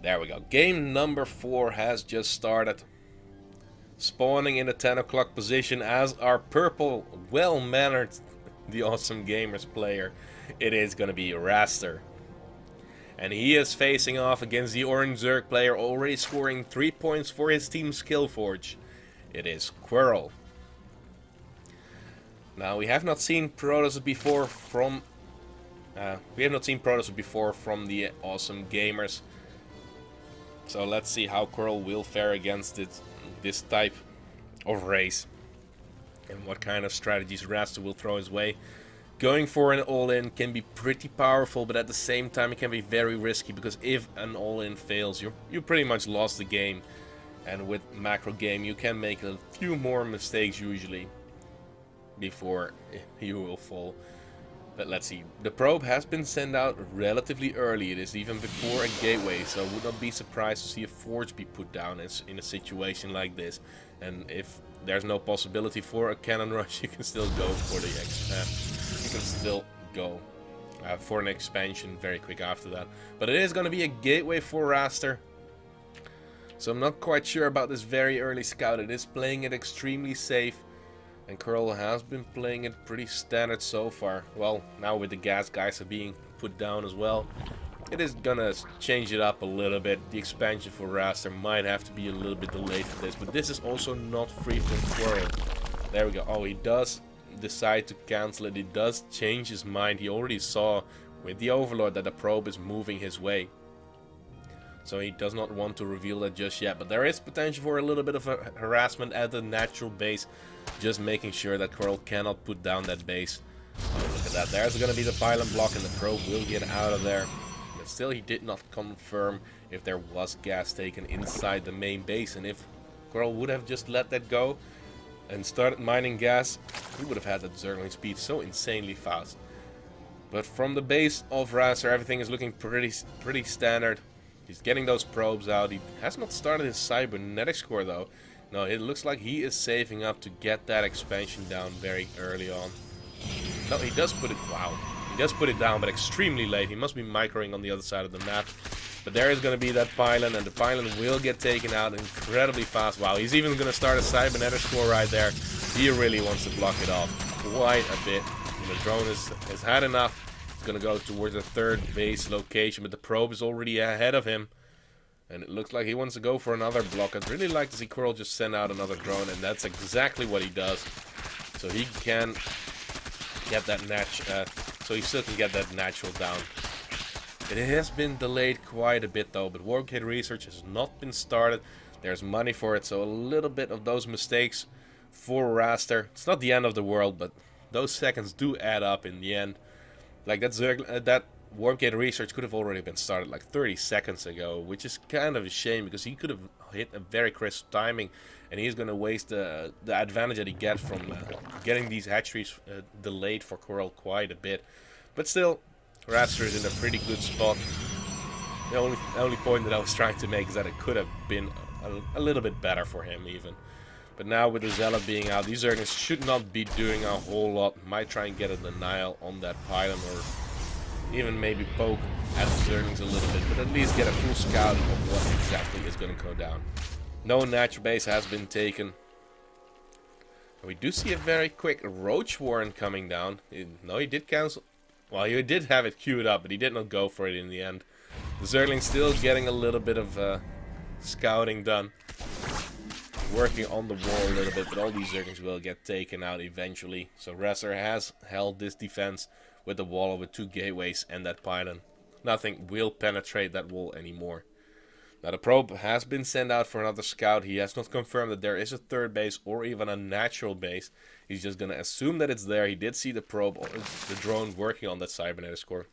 There we go. Game number 4 has just started. Spawning in the 10 o'clock position as our purple, well-mannered, the Awesome Gamers player. It is going to be Raster. And he is facing off against the orange Zerg player, already scoring 3 points for his team SForge. It is QwerelL. Now we have not seen Protoss before from the Awesome Gamers. So let's see how QwerelL will fare against this type of race. And what kind of strategies Raster will throw his way. Going for an all-in can be pretty powerful, but at the same time it can be very risky, because if an all-in fails, you pretty much lost the game. And with macro game you can make a few more mistakes usually before you will fall. But let's see. The probe has been sent out relatively early. It is even before a gateway, so I would not be surprised to see a forge be put down in a situation like this. And if there's no possibility for a cannon rush, you can still go for the for an expansion very quick after that. But it is going to be a gateway for Raster. So I'm not quite sure about this very early scout. It is playing it extremely safe. And QwerelL has been playing it pretty standard so far. Well, now with the gas guys are being put down as well, it is gonna change it up a little bit. The expansion for Raster might have to be a little bit delayed for this, but this is also not free from QwerelL. There we go. Oh, he does decide to cancel it. He does change his mind. He already saw with the Overlord that the probe is moving his way. So he does not want to reveal that just yet. But there is potential for a little bit of a harassment at the natural base. Just making sure that QwerelL cannot put down that base. Oh, look at that. There's going to be the pylon block and the probe will get out of there. But still he did not confirm if there was gas taken inside the main base. And if QwerelL would have just let that go and started mining gas, he would have had that Zergling speed so insanely fast. But from the base of Raster, everything is looking pretty standard. He's getting those probes out. He has not started his cybernetics core though. No, it looks like he is saving up to get that expansion down very early on. No, he does put it, wow. He does put it down, but extremely late. He must be microing on the other side of the map. But there is going to be that pylon, and the pylon will get taken out incredibly fast. Wow, he's even going to start a cybernetics core right there. He really wants to block it off quite a bit. And the drone has had enough. It's going to go towards the third base location, but the probe is already ahead of him. And it looks like he wants to go for another block. I'd really like to see QwerelL just send out another drone, and that's exactly what he does. So he can get that so he still can get that natural down. It has been delayed quite a bit though, but Wargate research has not been started. There's money for it, so a little bit of those mistakes for Raster. It's not the end of the world, but those seconds do add up in the end. Like that Wargate research could have already been started like 30 seconds ago, which is kind of a shame because he could have hit a very crisp timing, and he's going to waste the advantage that he gets from getting these hatcheries delayed for QwerelL quite a bit. But still, Raster is in a pretty good spot. The only point that I was trying to make is that it could have been a little bit better for him even. But now with the Zealot being out, these Zerglings should not be doing a whole lot. Might try and get a denial on that pylon, or even maybe poke at the Zerglings a little bit, but at least get a full scout of what exactly is going to go down. No natural base has been taken. And we do see a very quick Roach Warren coming down. No, he did cancel. Well, he did have it queued up, but he did not go for it in the end. The Zergling's still getting a little bit of scouting done. Working on the wall a little bit, but all these Zerglings will get taken out eventually. So Raster has held this defense with the wall with 2 gateways and that pylon. Nothing will penetrate that wall anymore. Now the probe has been sent out for another scout. He has not confirmed that there is a third base or even a natural base. He's just going to assume that it's there. He did see the probe or the drone working on that cybernetics core,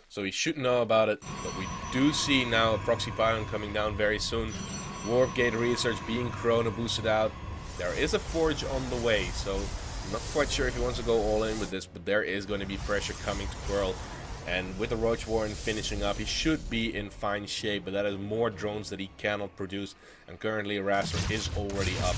so he should know about it. But we do see now a proxy pylon coming down very soon. Wargate research being chrono boosted out. There is a forge on the way, so I'm not quite sure if he wants to go all in with this, but there is going to be pressure coming to QwerelL. And with the Roach Warren finishing up, he should be in fine shape, but that is more drones that he cannot produce. And currently Raster is already up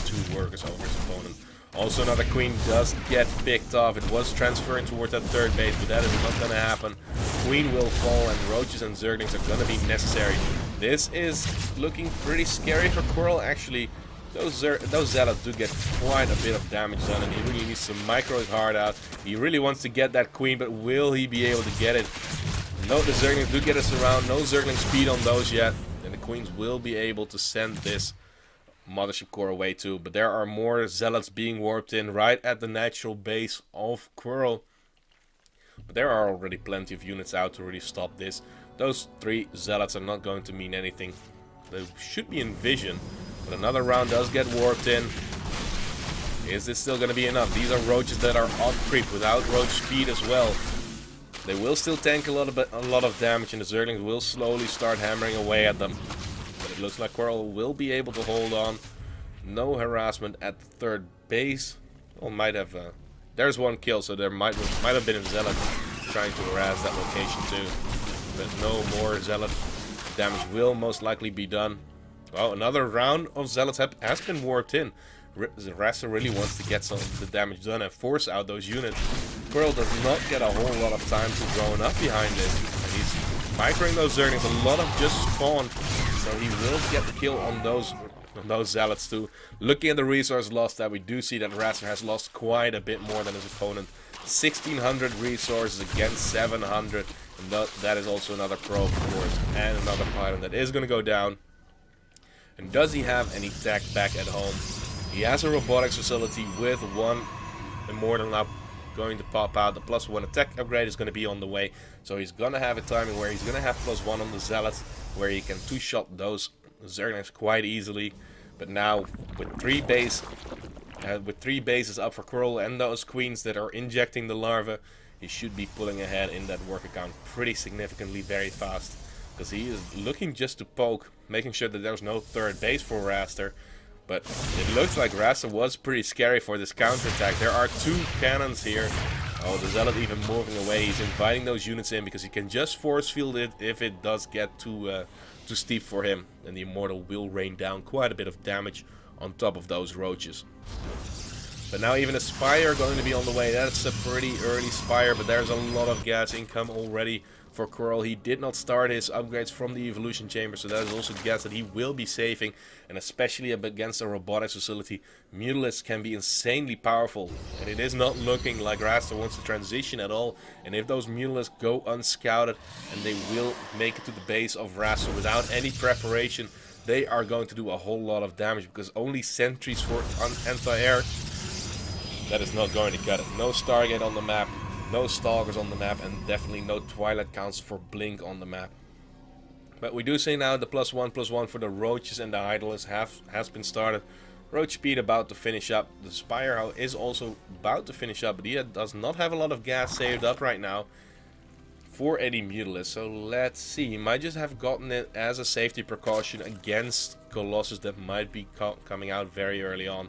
2 workers over his opponent. Also another queen does get picked off. It was transferring towards that third base, but that is not going to happen. Queen will fall and roaches and zerglings are going to be necessary. This is looking pretty scary for QwerelL actually. Those zealots do get quite a bit of damage done, and he really needs to micro his heart out. He really wants to get that queen, but will he be able to get it? No, the zerglings do get us around. No zergling speed on those yet, and the queens will be able to send this mothership core away too. But there are more zealots being warped in right at the natural base of QwerelL. But there are already plenty of units out to really stop this. Those 3 zealots are not going to mean anything. They should be in vision. But another round does get warped in. Is this still going to be enough? These are roaches that are off creep without roach speed as well. They will still tank a lot of damage, and the zerglings will slowly start hammering away at them. But it looks like QwerelL will be able to hold on. No harassment at the third base. Well, might have. There's one kill, so there might have been a zealot trying to harass that location too. But no more zealot damage will most likely be done. Well, another round of zealots has been warped in. Raster really wants to get some of the damage done and force out those units. QwerelL does not get a whole lot of time to drone up behind this. And he's microing those zerglings. A lot of just spawned, so he will get the kill on those zealots too. Looking at the resource loss, that we do see that Raster has lost quite a bit more than his opponent. 1600 resources against 700, and that is also another pro, of course, and another pilot that is going to go down. And does he have any tech back at home? He has a robotics facility with 1 immortal now going to pop out. The +1 attack upgrade is going to be on the way, so he's going to have a timing where he's going to have +1 on the zealots, where he can 2-shot those zerglings quite easily. But now with 3 bases up for QwerelL and those queens that are injecting the larvae, he should be pulling ahead in that work account pretty significantly very fast. Because he is looking just to poke, making sure that there's no third base for Raster. But it looks like Raster was pretty scary for this counterattack. There are 2 cannons here. Oh, the zealot even moving away. He's inviting those units in because he can just force field it if it does get too steep for him. And the immortal will rain down quite a bit of damage on top of those roaches. But now even a Spire going to be on the way. That's a pretty early Spire, but there's a lot of gas income already for QwerelL. He did not start his upgrades from the evolution chamber, so that is also gas that he will be saving. And especially against a robotics facility, Mutalisks can be insanely powerful. And it is not looking like Raster wants to transition at all. And if those Mutalisks go unscouted, and they will make it to the base of Raster without any preparation, they are going to do a whole lot of damage, because only sentries for anti-air, that is not going to cut it. No Stargate on the map, no Stalkers on the map, and definitely no Twilight Counts for Blink on the map. But we do see now the +1/+1 for the Roaches and the Hydralisks has been started. Roach speed about to finish up. The Spire is also about to finish up, but he does not have a lot of gas saved up right now for any Mutalisks. So let's see, he might just have gotten it as a safety precaution against Colossus that might be coming out very early on.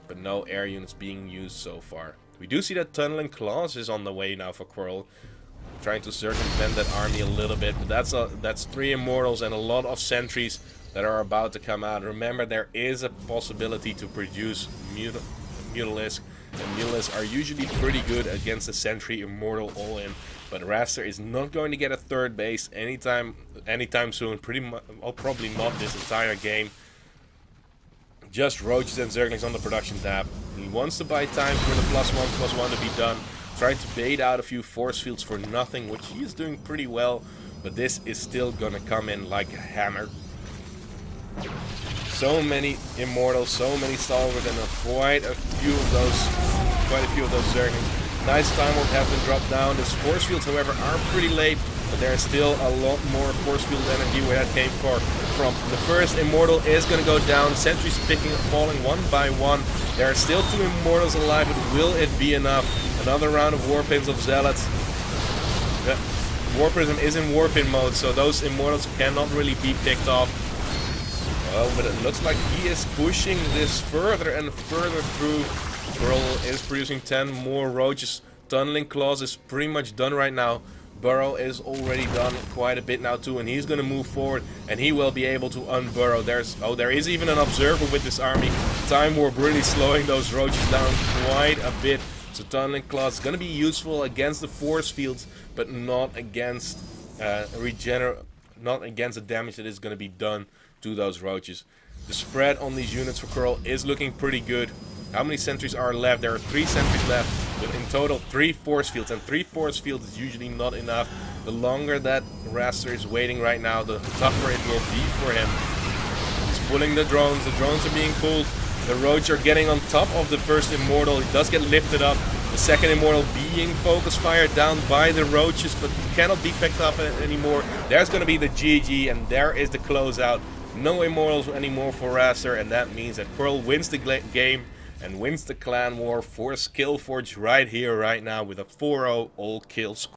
But no air units being used so far. We do see that Tunneling Claws is on the way now for QwerelL, trying to circumvent that army a little bit. But that's 3 immortals and a lot of sentries that are about to come out. Remember, there is a possibility to produce Mutalisks, and Mutalisks are usually pretty good against a sentry immortal all in. But Raster is not going to get a third base anytime soon. Probably not this entire game. Just roaches and zerglings on the production tab. He wants to buy time for the +1/+1 to be done. Trying to bait out a few force fields for nothing, which he is doing pretty well. But this is still gonna come in like a hammer. So many immortals, so many stalwarts, and quite a few of those zerglings. Nice time won't have been dropped down. These force fields, however, are pretty late. But there's still a lot more force field energy where that came from. The first immortal is going to go down. Sentries falling one by one. There are still 2 immortals alive, but will it be enough? Another round of Warpins of Zealots. The Warprism is in Warpin mode, so those immortals cannot really be picked off. Well, but it looks like he is pushing this further and further through. QwerelL is producing 10 more roaches. Tunneling Claws is pretty much done right now. Burrow is already done quite a bit now too, and he's going to move forward, and he will be able to unburrow. There is even an observer with this army. Time Warp really slowing those roaches down quite a bit. So Tunneling Claws is going to be useful against the force fields, but not against not against the damage that is going to be done to those roaches. The spread on these units for Quwerel is looking pretty good. How many sentries are left? There are 3 sentries left, with in total 3 force fields, and 3 force fields is usually not enough. The longer that Raster is waiting right now, the tougher it will be for him. He's pulling the drones are being pulled. The roach are getting on top of the first Immortal. He does get lifted up. The second Immortal being focus fired down by the roaches, but cannot be picked up anymore. There's going to be the GG, and there is the closeout. No Immortals anymore for Raster, and that means that Quwerel wins the game and wins the Clan War for SkillForge right here, right now, with a 4-0 all kill score.